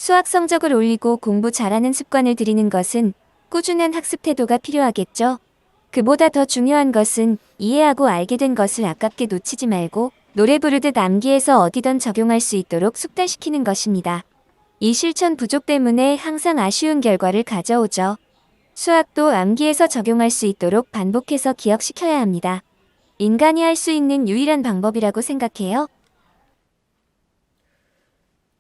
수학 성적을 올리고 공부 잘하는 습관을 들이는 것은 꾸준한 학습 태도가 필요하겠죠. 그보다 더 중요한 것은 이해하고 알게 된 것을 아깝게 놓치지 말고 노래 부르듯 암기해서 어디든 적용할 수 있도록 숙달시키는 것입니다. 이 실천 부족 때문에 항상 아쉬운 결과를 가져오죠. 수학도 암기해서 적용할 수 있도록 반복해서 기억시켜야 합니다. 인간이 할 수 있는 유일한 방법이라고 생각해요.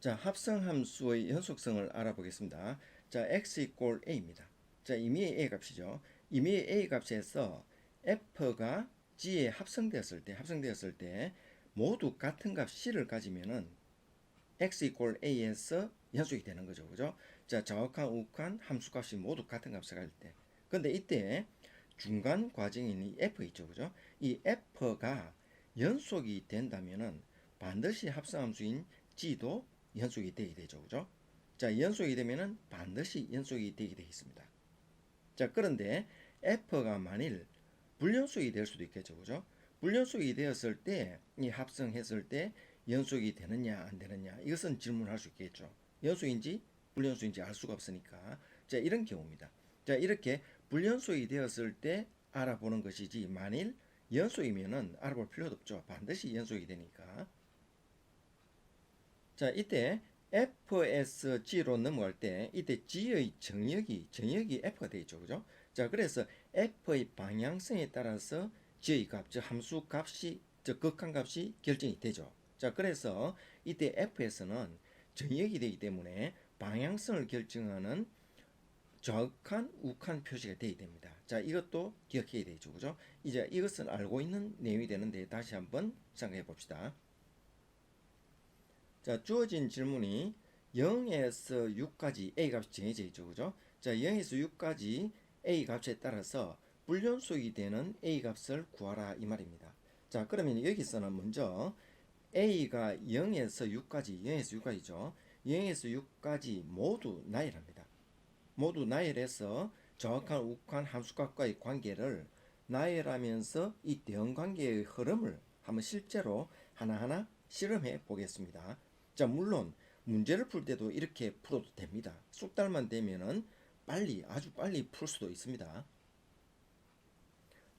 자, 합성함수의 연속성을 알아보겠습니다. 자, x 이꼴 a입니다. 자, 임의의 a 값이죠. 임의의 a 값에서 f가 g에 합성되었을 때 모두 같은 값 c를 가지면은 x 이꼴 a에서 연속이 되는 거죠. 그죠? 자, 정확한 우욱한 함수값이 모두 같은 값을 가질 때. 근데 이때 중간 과정인 이 f 있죠. 그죠? 이 f가 연속이 된다면은 반드시 합성함수인 g도 연속이 되게 되죠. 그죠? 자, 연속이 되면은 반드시 연속이 되게 되어 있습니다. 자, 그런데 f가 만일 불연속이 될 수도 있겠죠. 그죠? 불연속이 되었을 때 이 합성했을 때 연속이 되느냐 안 되느냐 이것은 질문할 수 있겠죠. 연속인지 불연속인지 알 수가 없으니까. 자, 이런 경우입니다. 자, 이렇게 불연속이 되었을 때 알아보는 것이지 만일 연속이면은 알아볼 필요도 없죠. 반드시 연속이 되니까. 자, 이때 fsg로 넘어갈 때 이때 g의 정역이 f가 되겠죠. 그죠? 자, 그래서 f의 방향성에 따라서 g의 값, 즉 함수 값이, 즉 극한값이 결정이 되죠. 자, 그래서 이때 f에서는 정역이 되기 때문에 방향성을 결정하는 좌극한, 우극한 표시가 되게 됩니다. 자, 이것도 기억해야 되죠. 그죠? 이제 이것은 알고 있는 내용이 되는데 다시 한번 생각해 봅시다. 자, 주어진 질문이 0에서 6까지 a 값이 정해져 있죠. 그죠? 자, 0에서 6까지 a 값에 따라서 불연속이 되는 a 값을 구하라 이 말입니다. 자, 그러면 여기서는 먼저 a가 0에서 6까지죠. 0에서 6까지 모두 나열합니다. 모두 나열해서 정확한 우극한 함수값과의 관계를 나열하면서 이 대응관계의 흐름을 한번 실제로 하나하나 실험해 보겠습니다. 자, 물론 문제를 풀 때도 이렇게 풀어도 됩니다. 쑥달만 되면은 아주 빨리 풀 수도 있습니다.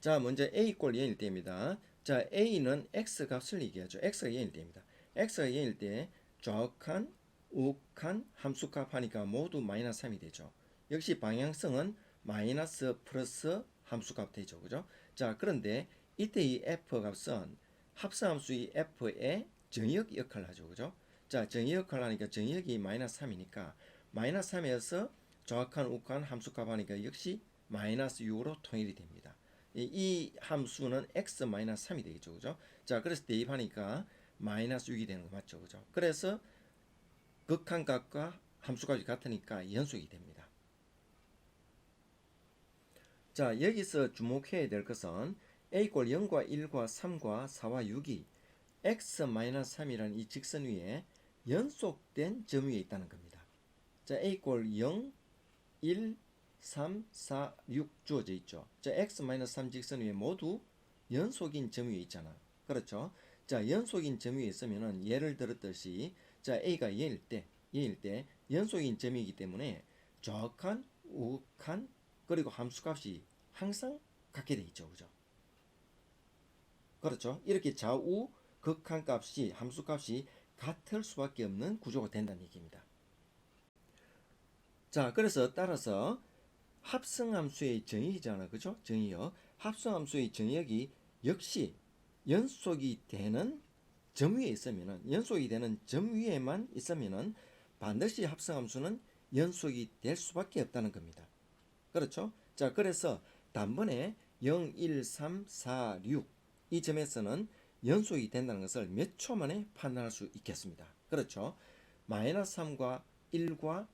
자, 먼저 a 꼴 0일 때입니다. 자, a는 x 값을 얘기하죠. x가 0일 때입니다. x가 0일 때 좌극한, 우극한 함수값 하니까 모두 마이너스 3이 되죠. 역시 방향성은 마이너스 플러스 함수값 되죠. 그죠? 자, 그런데 이때 이 f 값은 합성함수의 f의 정역 역할을 하죠. 그죠? 자, 정역 역할을 하니까 정역이 마이너스 3이니까 마이너스 3에서 정확한 우극한 함수값 하니까 역시 마이너스 6으로 통일이 됩니다. 이 함수는 x-3이 되겠죠. 그죠? 자, 그래서 대입하니까 마이너스 6이 되는 거 맞죠. 그죠? 그래서 극한값과 함수값이 같으니까 연속이 됩니다. 자, 여기서 주목해야 될 것은 a 꼴 0과 1과 3과 4와 6이 x-3이라는 이 직선 위에 연속된 점 위에 있다는 겁니다. 자, a 꼴 0, 1, 3, 4, 6 주어져 있죠. 자, x-3 직선 위에 모두 연속인 점 위에 있잖아. 그렇죠? 자, 연속인 점 위에 있으면은 예를 들었듯이 자, a가 얘일 때 연속인 점이기 때문에 정확한, 우극한, 그리고 함수값이 항상 같게 돼 있죠. 그죠? 그렇죠? 이렇게 좌우 극한값이 함수값이 같을 수밖에 없는 구조가 된다는 얘기입니다. 자, 그래서 따라서 합성함수의 정의잖아. 그죠? 정의요. 합성함수의 정의역이 역시 연속이 되는 점 위에 있으면은 연속이 되는 점 위에만 있으면은 반드시 합성함수는 연속이 될 수밖에 없다는 겁니다. 그렇죠? 자, 그래서 단번에 0, 1, 3, 4, 6 이 점에서는 연속이 된다는 것을 몇 초 만에 판단할 수 있겠습니다. 그렇죠? 마이너스 3과 1과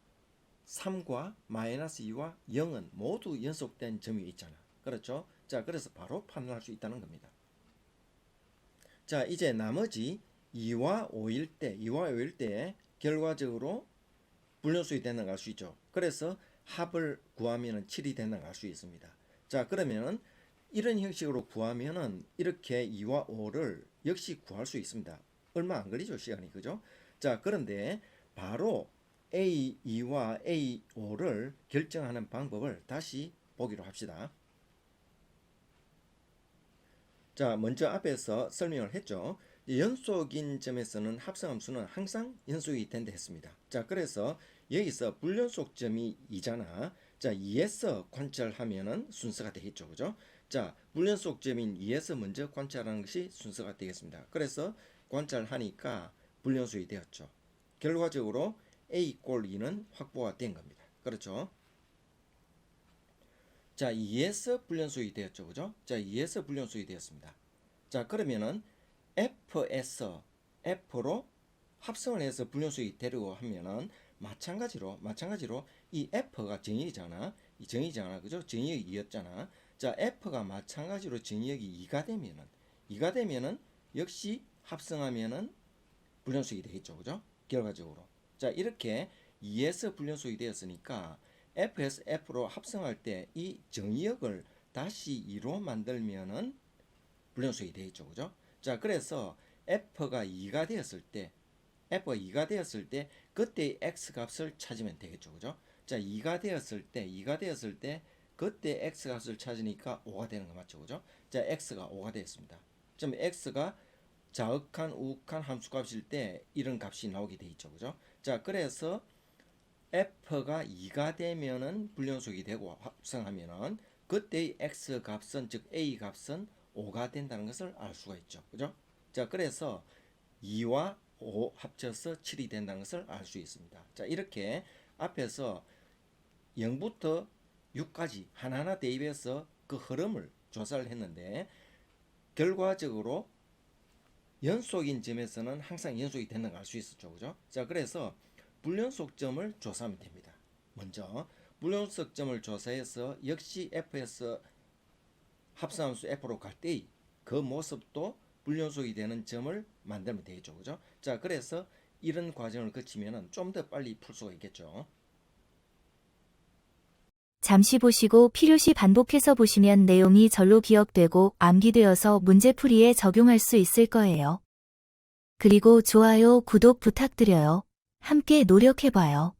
3과 마이너스 2와 0은 모두 연속된 점이 있잖아. 그렇죠? 자, 그래서 바로 판단할 수 있다는 겁니다. 자, 이제 나머지 2와 5일 때 결과적으로 불연속이 되는 걸 알 수 있죠. 그래서 합을 구하면 7이 되는 걸 알 수 있습니다. 자, 그러면은 이런 형식으로 구하면은 이렇게 2와 5를 역시 구할 수 있습니다. 얼마 안 걸리죠, 시간이. 그죠? 자, 그런데 바로 A2와 A5를 결정하는 방법을 다시 보기로 합시다. 자, 먼저 앞에서 설명을 했죠. 연속인 점에서는 합성함수는 항상 연속이 된다 했습니다. 자, 그래서 여기서 불연속점이 2잖아. 자, 2에서 관찰하면은 순서가 되겠죠. 그죠? 자, 불연속점인 2에서 먼저 관찰하는 것이 순서가 되겠습니다. 그래서 관찰하니까 불연속이 되었죠. 결과적으로 A 꼴 2는 확보가 된 겁니다. 그렇죠? 자, 2에서 불연속이 되었죠. 그죠? 자, 2에서 불연속이 되었습니다. 자, 그러면은 F에서 F로 합성을 해서 불연속이 되려고 하면은 마찬가지로 이 F가 정의잖아. 이 정의잖아. 그죠? 정의역이 2였잖아. 자, F가 마찬가지로 정의역이 2가 되면은 역시 합성하면은 불연속이 되겠죠. 그죠? 결과적으로. 자, 이렇게 2에서 불연속이 되었으니까 F에서 F로 합성할 때 이 정의역을 다시 2로 만들면은 불연속이 되겠죠. 그죠? 자, 그래서 F가 2가 되었을 때 그때 X 값을 찾으면 되겠죠. 그죠? 자, 2가 되었을 때 그때 X 값을 찾으니까 5가 되는 거 맞죠. 그죠? 자, X가 5가 되었습니다. 좀 X가 자역한 우극한 함수값일 때 이런 값이 나오게 돼 있죠. 그죠? 자, 그래서 F가 2가 되면은 불연속이 되고 합성하면은 그때의 X 값은 즉 A 값은 5가 된다는 것을 알 수가 있죠. 그죠? 자, 그래서 2와 5 합쳐서 7이 된다는 것을 알 수 있습니다. 자, 이렇게 앞에서 0부터 6까지 하나하나 대입해서 그 흐름을 조사를 했는데 결과적으로 연속인 점에서는 항상 연속이 된다는 걸 알 수 있었죠. 그죠? 자, 그래서 불연속점을 조사하면 됩니다. 먼저 불연속점을 조사해서 역시 F에서 합성함수 F로 갈 때 그 모습도 불연속이 되는 점을 만들면 되겠죠. 그죠? 자, 그래서 이런 과정을 거치면 좀 더 빨리 풀 수가 있겠죠. 잠시 보시고 필요시 반복해서 보시면 내용이 절로 기억되고 암기되어서 문제풀이에 적용할 수 있을 거예요. 그리고 좋아요, 구독 부탁드려요. 함께 노력해봐요.